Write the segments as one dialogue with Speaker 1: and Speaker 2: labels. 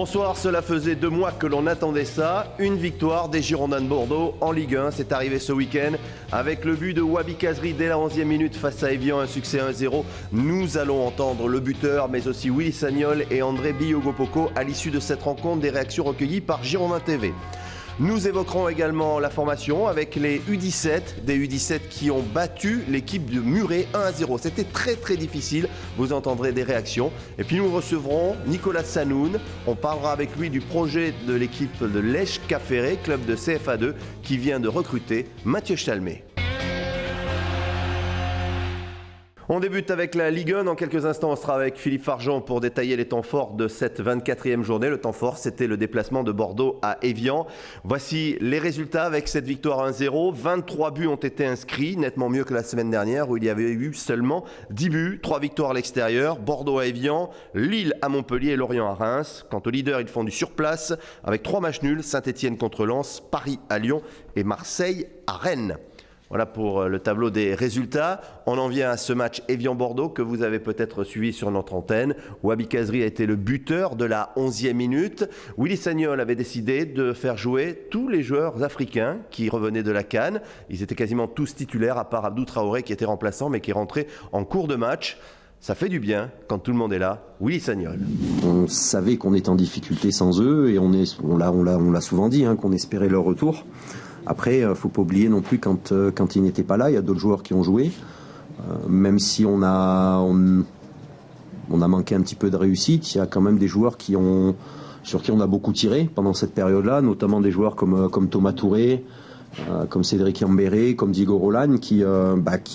Speaker 1: Bonsoir, cela faisait 2 mois que l'on attendait ça. Une victoire des Girondins de Bordeaux en Ligue 1. C'est arrivé ce week-end avec le but de Wabi Kazri dès la 11e minute face à Evian, un succès 1-0. Nous allons entendre le buteur, mais aussi Willy Sagnol et André Biogopoko à l'issue de cette rencontre, des réactions recueillies par Girondin TV. Nous évoquerons également la formation avec les U17, des U17 qui ont battu l'équipe de Muret 1-0. C'était très difficile, vous entendrez des réactions. Et puis nous recevrons Nicolas Sanoun. On parlera avec lui du projet de l'équipe de Lèche-Caféré, club de CFA2, qui vient de recruter Mathieu Chalmé. On débute avec la Ligue 1. Dans quelques instants, on sera avec Philippe Farjean pour détailler les temps forts de cette 24e journée. Le temps fort, c'était le déplacement de Bordeaux à Evian. Voici les résultats avec cette victoire 1-0. 23 buts ont été inscrits, nettement mieux que la semaine dernière où il y avait eu seulement 10 buts. 3 victoires à l'extérieur, Bordeaux à Evian, Lille à Montpellier et Lorient à Reims. Quant aux leaders, ils font du surplace avec 3 matchs nuls, Saint-Etienne contre Lens, Paris à Lyon et Marseille à Rennes. Voilà pour le tableau des résultats. On en vient à ce match Evian-Bordeaux que vous avez peut-être suivi sur notre antenne. Wabi Kazri a été le buteur de la 11e minute. Willy Sagnol avait décidé de faire jouer tous les joueurs africains qui revenaient de la CAN. Ils étaient quasiment tous titulaires à part Abdou Traoré qui était remplaçant mais qui est rentré en cours de match. Ça fait du bien quand tout le monde est là. Willy Sagnol.
Speaker 2: On savait qu'on était en difficulté sans eux et on l'a souvent dit qu'on espérait leur retour. Après, il ne faut pas oublier non plus quand ils n'étaient pas là, il y a d'autres joueurs qui ont joué. Même si on a manqué un petit peu de réussite, il y a quand même des joueurs sur qui on a beaucoup tiré pendant cette période-là, notamment des joueurs comme Thomas Touré, comme Cédric Yambéré, comme Diego Roland, qui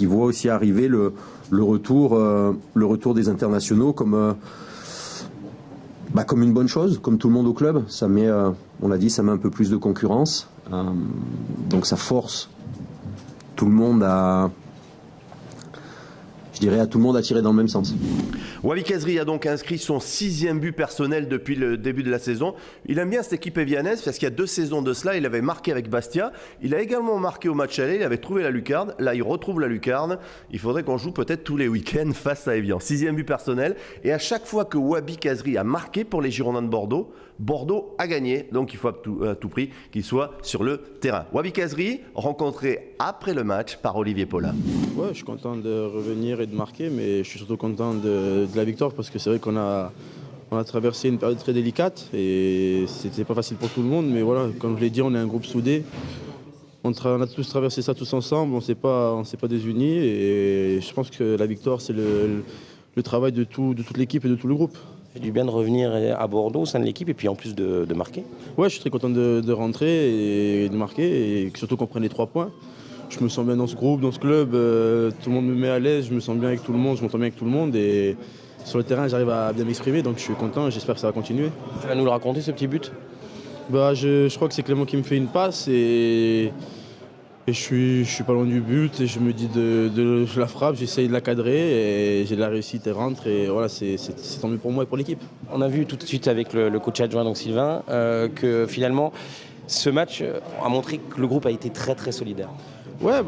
Speaker 2: voient aussi arriver le retour des internationaux comme une bonne chose, comme tout le monde au club. Ça met, on l'a dit, ça met un peu plus de concurrence. Donc ça force tout le monde à tout le monde à tirer dans le même sens.
Speaker 1: Wabi Kazri a donc inscrit son 6e but personnel depuis le début de la saison. Il aime bien cette équipe évianaise parce qu'il y a 2 saisons de cela, il avait marqué avec Bastia. Il a également marqué au match aller, il avait trouvé la lucarne. Là, il retrouve la lucarne. Il faudrait qu'on joue peut-être tous les week-ends face à Evian. 6e but personnel. Et à chaque fois que Wabi Kazri a marqué pour les Girondins de Bordeaux, Bordeaux a gagné. Donc il faut à tout prix qu'il soit sur le terrain. Wabi Kazri, rencontré après le match par Olivier Paulin.
Speaker 3: Ouais, je suis content de revenir et de marquer, mais je suis surtout content de la victoire parce que c'est vrai qu'on a traversé une période très délicate et c'était pas facile pour tout le monde, mais voilà, comme je l'ai dit, on est un groupe soudé. On a tous traversé ça tous ensemble, on s'est pas désunis et je pense que la victoire c'est le travail de toute l'équipe et de tout le groupe.
Speaker 4: Ça fait du bien de revenir à Bordeaux au sein de l'équipe et puis en plus de marquer.
Speaker 3: Ouais, je suis très content de rentrer et de marquer et surtout qu'on prenne les 3 points. Je me sens bien dans ce groupe, dans ce club, tout le monde me met à l'aise, je me sens bien avec tout le monde, je m'entends bien avec tout le monde et sur le terrain j'arrive à bien m'exprimer donc je suis content et j'espère que ça va continuer.
Speaker 4: Tu vas nous le raconter ce petit but ?
Speaker 3: Je crois que c'est Clément qui me fait une passe et je suis pas loin du but et je me dis je la frappe, j'essaye de la cadrer et j'ai de la réussite et rentre et voilà c'est tant mieux pour moi et pour l'équipe.
Speaker 4: On a vu tout de suite avec le coach adjoint donc Sylvain que finalement ce match a montré que le groupe a été très solidaire.
Speaker 3: Ouais,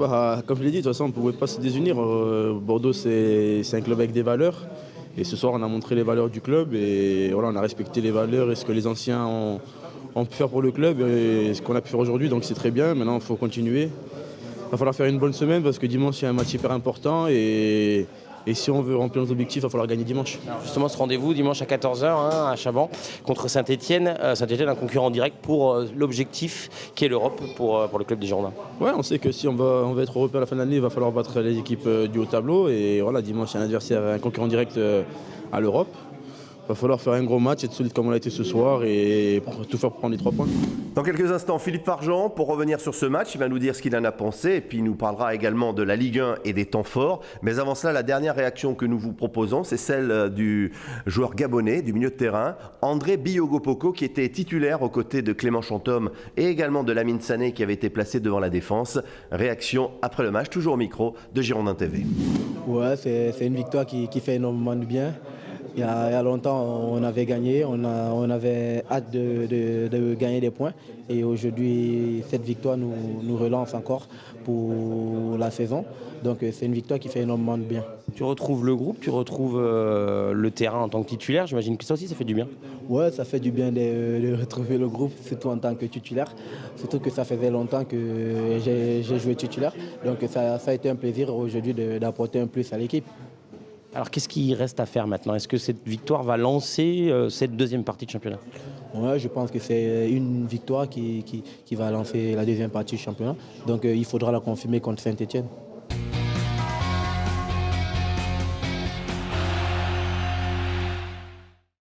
Speaker 3: comme je l'ai dit, de toute façon, on ne pouvait pas se désunir. Bordeaux, c'est un club avec des valeurs. Et ce soir, on a montré les valeurs du club. Et voilà, on a respecté les valeurs et ce que les anciens ont pu faire pour le club et ce qu'on a pu faire aujourd'hui. Donc c'est très bien. Maintenant, il faut continuer. Il va falloir faire une bonne semaine parce que dimanche, il y a un match hyper important. Et si on veut remplir nos objectifs, il va falloir gagner dimanche.
Speaker 4: Alors justement, ce rendez-vous dimanche à 14h à Chaban contre Saint-Etienne. Saint-Etienne, un concurrent direct pour l'objectif qui est l'Europe pour le club des Girondins.
Speaker 3: Ouais, on sait que si on va être européen à la fin de l'année, il va falloir battre les équipes du haut tableau. Et voilà, dimanche, il y a un adversaire, un concurrent direct à l'Europe. Il va falloir faire un gros match, être solide comme on l'a été ce soir et tout faire pour prendre les 3 points.
Speaker 1: Dans quelques instants, Philippe Farjean, pour revenir sur ce match, il va nous dire ce qu'il en a pensé et puis il nous parlera également de la Ligue 1 et des temps forts. Mais avant cela, la dernière réaction que nous vous proposons, c'est celle du joueur gabonais, du milieu de terrain, André Biogopoko, qui était titulaire aux côtés de Clément Chantôme et également de Lamine Sané qui avait été placé devant la défense. Réaction après le match, toujours au micro de Girondin TV.
Speaker 5: Ouais, c'est une victoire qui fait énormément de bien. Il y a longtemps, on avait gagné, on avait hâte de gagner des points. Et aujourd'hui, cette victoire nous relance encore pour la saison. Donc c'est une victoire qui fait énormément de bien.
Speaker 4: Tu retrouves le groupe, tu retrouves le terrain en tant que titulaire. J'imagine que ça aussi, ça fait du bien.
Speaker 5: Ouais, ça fait du bien de retrouver le groupe, surtout en tant que titulaire. Surtout que ça faisait longtemps que j'ai joué titulaire. Donc ça a été un plaisir aujourd'hui d'apporter un plus à l'équipe.
Speaker 4: Alors qu'est-ce qu'il reste à faire maintenant? Est-ce que cette victoire va lancer cette deuxième partie de championnat?
Speaker 5: Ouais, je pense que c'est une victoire qui va lancer la deuxième partie du championnat. Donc il faudra la confirmer contre Saint-Etienne.